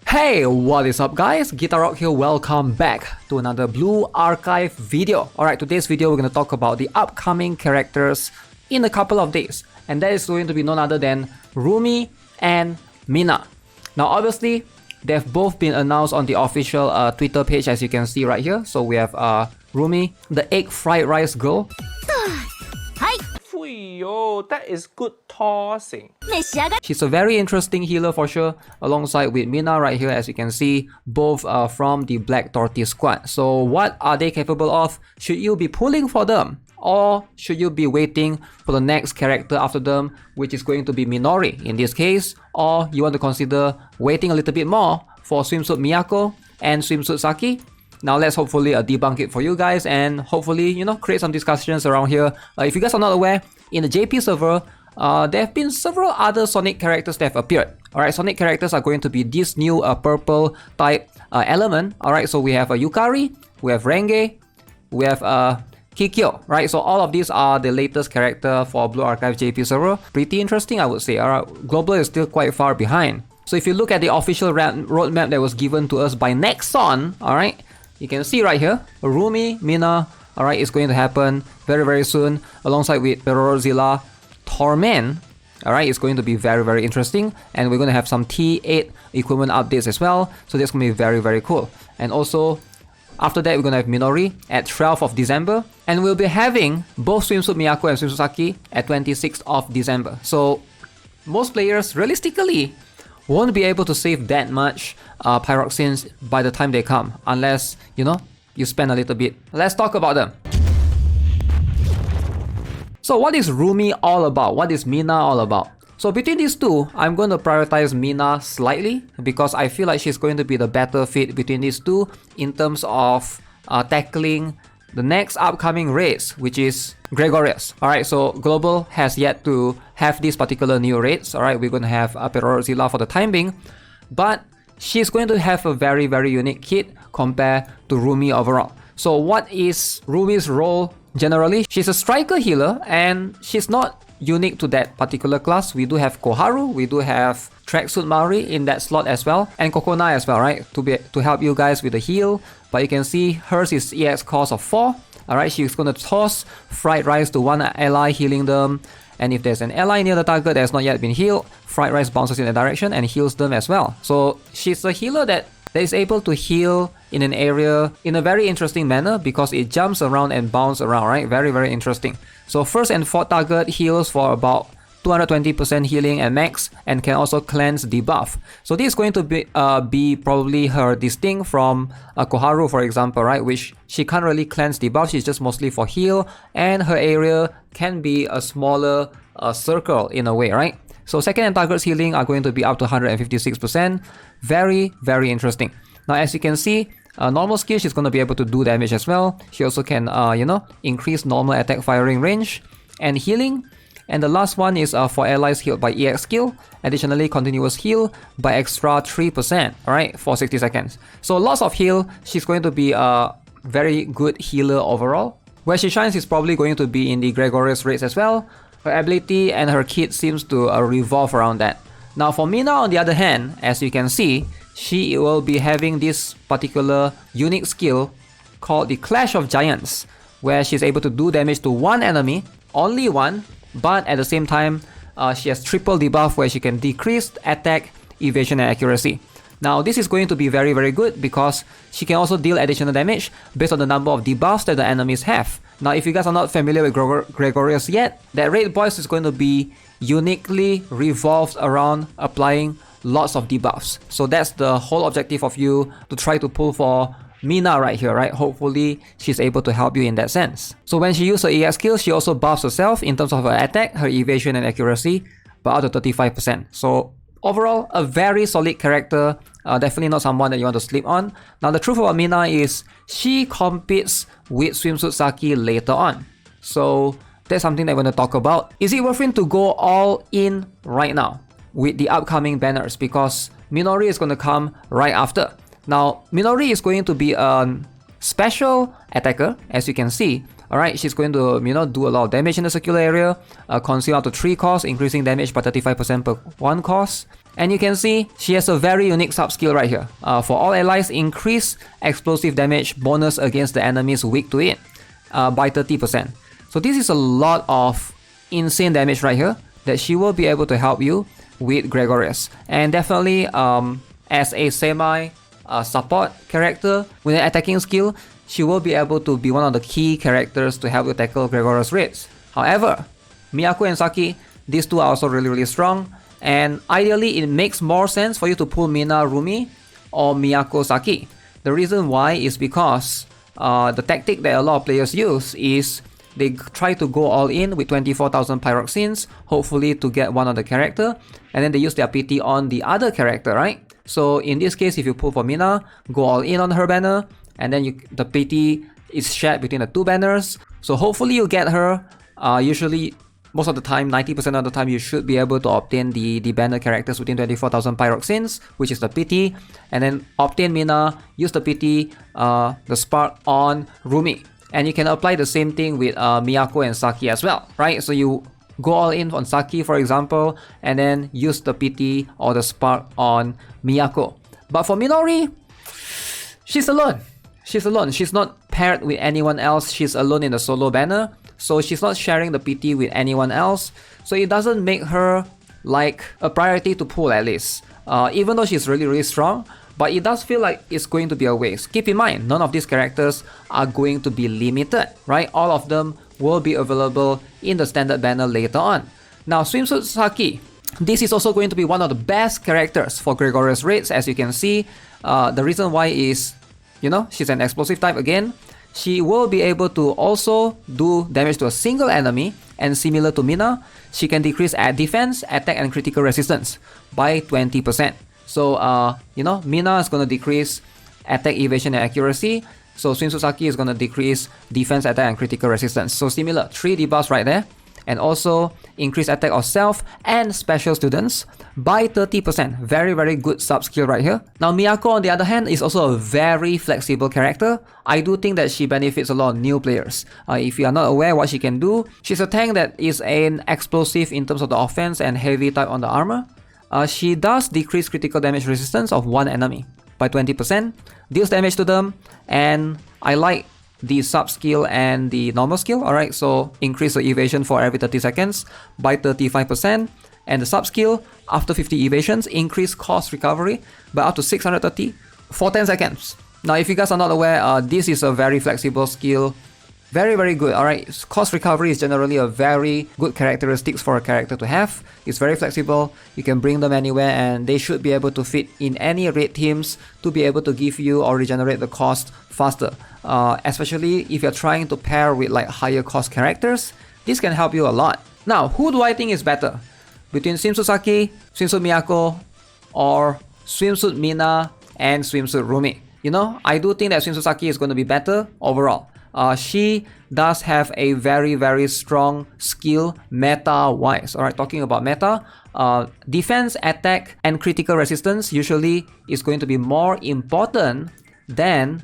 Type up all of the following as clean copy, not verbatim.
Hey, what is up guys? Guitar Rock here, welcome back to another Blue Archive video. Alright, today's video we're going to talk about the upcoming characters in a couple of days. And that is going to be none other than Rumi and Mina. Now obviously, they've both been announced on the official Twitter page as you can see right here. So we have Rumi, the egg fried rice girl. Yo, that is good tossing. She's a very interesting healer for sure, alongside with Mina right here as you can see, both from the Black Tortoise squad. So what are they capable of? Should you be pulling for them? Or should you be waiting for the next character after them, which is going to be Minori in this case? Or you want to consider waiting a little bit more for Swimsuit Miyako and Swimsuit Saki? Now let's hopefully debunk it for you guys and hopefully, you know, create some discussions around here. If you guys are not aware, in the JP server, there have been several other Sonic characters that have appeared. Alright, Sonic characters are going to be this new purple type element. Alright, so we have Yukari, we have Renge, we have Kikyo, right? So all of these are the latest character for Blue Archive JP server. Pretty interesting, I would say. Alright, Global is still quite far behind. So if you look at the official roadmap that was given to us by Nexon, alright, you can see right here, Rumi Mina, alright, is going to happen very soon, alongside with Perrorzilla Torment. Alright, it's going to be very interesting, and we're going to have some T8 equipment updates as well, so that's going to be very cool. And also, after that, we're going to have Minori at 12th of December, and we'll be having both Swimsuit Miyako and Swimsuit Saki at 26th of December. So, most players, realistically, won't be able to save that much pyroxenes by the time they come, unless, you know, you spend a little bit. Let's talk about them. So what is Rumi all about? What is Mina all about? So between these two, I'm going to prioritize Mina slightly because I feel like she's going to be the better fit between these two in terms of tackling the next upcoming race, which is Gregorius. Alright, so Global has yet to have these particular new raids. Alright, we're going to have Perrorzilla for the time being, but she's going to have a very unique kit compared to Rumi overall. So what is Rumi's role generally? She's a striker healer and she's not unique to that particular class. We do have Koharu, we do have Tracksuit Maori in that slot as well, and Kokona as well, right? To help you guys with the heal. But you can see hers is EX cost of 4. Alright, she's gonna toss fried rice to one ally, healing them. And if there's an ally near the target that has not yet been healed, fried rice bounces in that direction and heals them as well. So she's a healer that is able to heal in an area in a very interesting manner because it jumps around and bounces around, right? Very interesting. So first and fourth target heals for about 220% healing at max and can also cleanse debuff. So this is going to be probably her distinct from Koharu, for example, right? Which she can't really cleanse debuff, she's just mostly for heal, and her area can be a smaller circle in a way, right? So second and target's healing are going to be up to 156%. Very interesting. Now as you can see, normal skill, she's going to be able to do damage as well. She also can, you know, increase normal attack firing range and healing. And the last one is for allies healed by EX skill. Additionally, continuous heal by extra 3%, alright, for 60 seconds. So lots of heal. She's going to be a very good healer overall. Where she shines is probably going to be in the Gregorius raids as well. Her ability and her kit seems to revolve around that. Now for Mina on the other hand, as you can see, she will be having this particular unique skill called the Clash of Giants, where she's able to do damage to one enemy, only one, but at the same time, she has triple debuff where she can decrease attack, evasion and accuracy. Now this is going to be very good because she can also deal additional damage based on the number of debuffs that the enemies have. Now if you guys are not familiar with Gregorius yet, that raid boss is going to be uniquely revolved around applying lots of debuffs. So that's the whole objective of you to try to pull for Mina right here, right? Hopefully she's able to help you in that sense. So when she uses her EX skill, she also buffs herself in terms of her attack, her evasion and accuracy by up to 35%. So overall, a very solid character, definitely not someone that you want to sleep on. Now the truth about Mina is she competes with Swimsuit Saki later on. So that's something that I want to talk about. Is it worth it to go all in right now with the upcoming banners? Because Minori is going to come right after. Now, Minori is going to be a special attacker, as you can see. Alright, she's going to, you know, do a lot of damage in the circular area, consume up to 3 costs, increasing damage by 35% per 1 cost. And you can see she has a very unique sub-skill right here. For all allies, increase explosive damage bonus against the enemies weak to it by 30%. So this is a lot of insane damage right here that she will be able to help you with Gregorius. And definitely as a semi support character with an attacking skill, she will be able to be one of the key characters to help you tackle Gregorius raids. However, Miyako and Saki, these two are also really strong. And ideally, it makes more sense for you to pull Mina Rumi or Miyako Saki. The reason why is because the tactic that a lot of players use is they try to go all in with 24,000 pyroxenes, hopefully to get one of the character, and then they use their PT on the other character, right? So in this case, if you pull for Mina, go all in on her banner, and then the PT is shared between the two banners. So hopefully you get her. Usually, most of the time, 90% of the time, you should be able to obtain the banner characters within 24,000 pyroxenes, which is the PT, and then obtain Mina, use the PT, the spark on Rumi. And you can apply the same thing with Miyako and Saki as well, right? So you go all in on Saki, for example, and then use the PT or the spark on Miyako. But for Minori, she's alone. She's alone. She's not paired with anyone else. She's alone in the solo banner. So she's not sharing the PT with anyone else. So it doesn't make her like a priority to pull at least. Even though she's really strong, but it does feel like it's going to be a waste. Keep in mind, none of these characters are going to be limited, right? All of them will be available in the standard banner later on. Now, Swimsuit Saki, this is also going to be one of the best characters for Gregorius raids, as you can see. The reason why is, you know, she's an explosive type again. She will be able to also do damage to a single enemy, and similar to Mina, she can decrease defense, attack, and critical resistance by 20%. So, you know, Mina is going to decrease attack, evasion, and accuracy. So Swimsuit Saki is going to decrease defense, attack, and critical resistance. So similar, 3 debuffs right there. And also increase attack of self and special students by 30%. Very good sub skill right here. Now Miyako, on the other hand, is also a very flexible character. I do think that she benefits a lot of new players. If you are not aware what she can do, she's a tank that is an explosive in terms of the offense and heavy type on the armor. She does decrease critical damage resistance of one enemy by 20%, deals damage to them, and I like the sub skill and the normal skill. Alright, so increase the evasion for every 30 seconds by 35%, and the sub skill after 50 evasions increase cost recovery by up to 630 for 10 seconds. Now if you guys are not aware, this is a very flexible skill. Very good. Alright, cost recovery is generally a very good characteristics for a character to have. It's very flexible, you can bring them anywhere, and they should be able to fit in any raid teams to be able to give you or regenerate the cost faster. Especially if you're trying to pair with like higher cost characters, this can help you a lot. Now, who do I think is better between Swimsuit Saki, Swimsuit Miyako, or Swimsuit Mina and Swimsuit Rumi? You know, I do think that Swimsuit Saki is going to be better overall. She does have a very strong skill meta-wise. Alright, talking about meta, defense, attack, and critical resistance usually is going to be more important than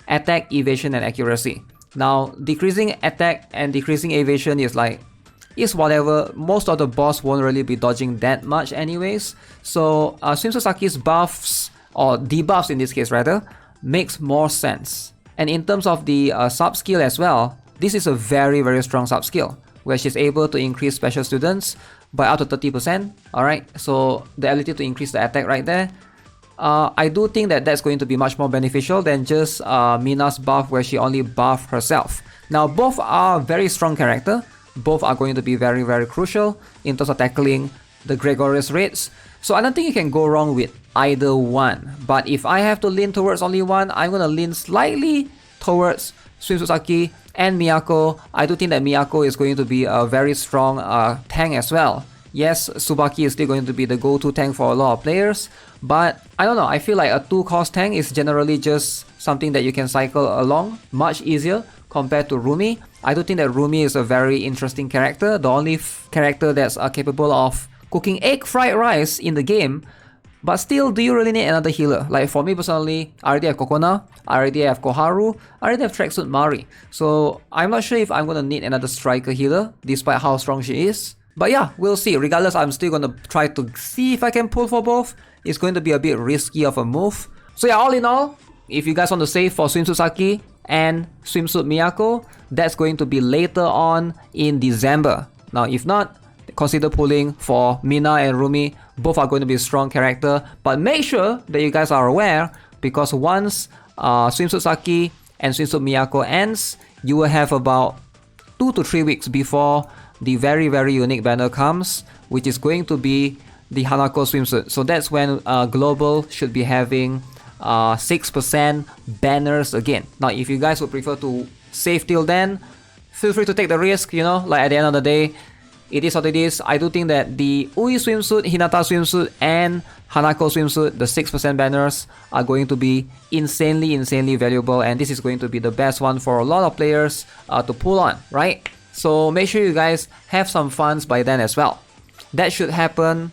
attack, evasion, and accuracy. Now, decreasing attack and decreasing evasion is whatever. Most of the boss won't really be dodging that much anyways. So, Swimsuit Saki's buffs, or debuffs in this case rather, makes more sense. And in terms of the sub skill as well, this is a very strong sub skill where she's able to increase special students by up to 30%. Alright, so the ability to increase the attack right there. I do think that that's going to be much more beneficial than just Mina's buff where she only buffs herself. Now both are very strong character. Both are going to be very crucial in terms of tackling the Gregorius raids. So I don't think you can go wrong with either one. But if I have to lean towards only one, I'm going to lean slightly towards Swimsuit Saki and Miyako. I do think that Miyako is going to be a very strong tank as well. Yes, Tsubaki is still going to be the go-to tank for a lot of players, but I don't know, I feel like a 2-cost tank is generally just something that you can cycle along much easier compared to Rumi. I do think that Rumi is a very interesting character, the only character that's capable of cooking egg fried rice in the game. But still, do you really need another healer? Like for me personally, I already have Kokona, I already have Koharu, I already have Tracksuit Mari. So I'm not sure if I'm gonna need another striker healer, despite how strong she is. But yeah, we'll see. Regardless, I'm still gonna try to see if I can pull for both. It's going to be a bit risky of a move. So yeah, all in all, if you guys want to save for Swimsuit Saki and Swimsuit Miyako, that's going to be later on in December. Now, if not, consider pulling for Mina and Rumi. Both are going to be a strong character, but make sure that you guys are aware, because once Swimsuit Saki and Swimsuit Miyako ends, you will have about 2 to 3 weeks before the very unique banner comes, which is going to be the Hanako swimsuit. So that's when Global should be having 6% banners again. Now, if you guys would prefer to save till then, feel free to take the risk, you know, like at the end of the day, it is what it is. I do think that the Ui swimsuit, Hinata swimsuit, and Hanako swimsuit, the 6% banners, are going to be insanely valuable, and this is going to be the best one for a lot of players to pull on, right? So make sure you guys have some funds by then as well. That should happen,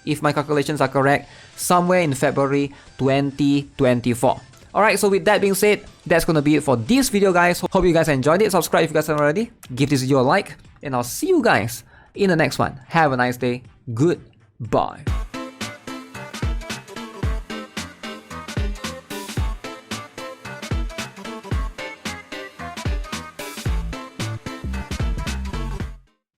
if my calculations are correct, somewhere in February 2024. Alright, so with that being said, that's gonna be it for this video, guys. Hope you guys enjoyed it. Subscribe if you guys haven't already. Give this video a like, and I'll see you guys in the next one. Have a nice day. Goodbye.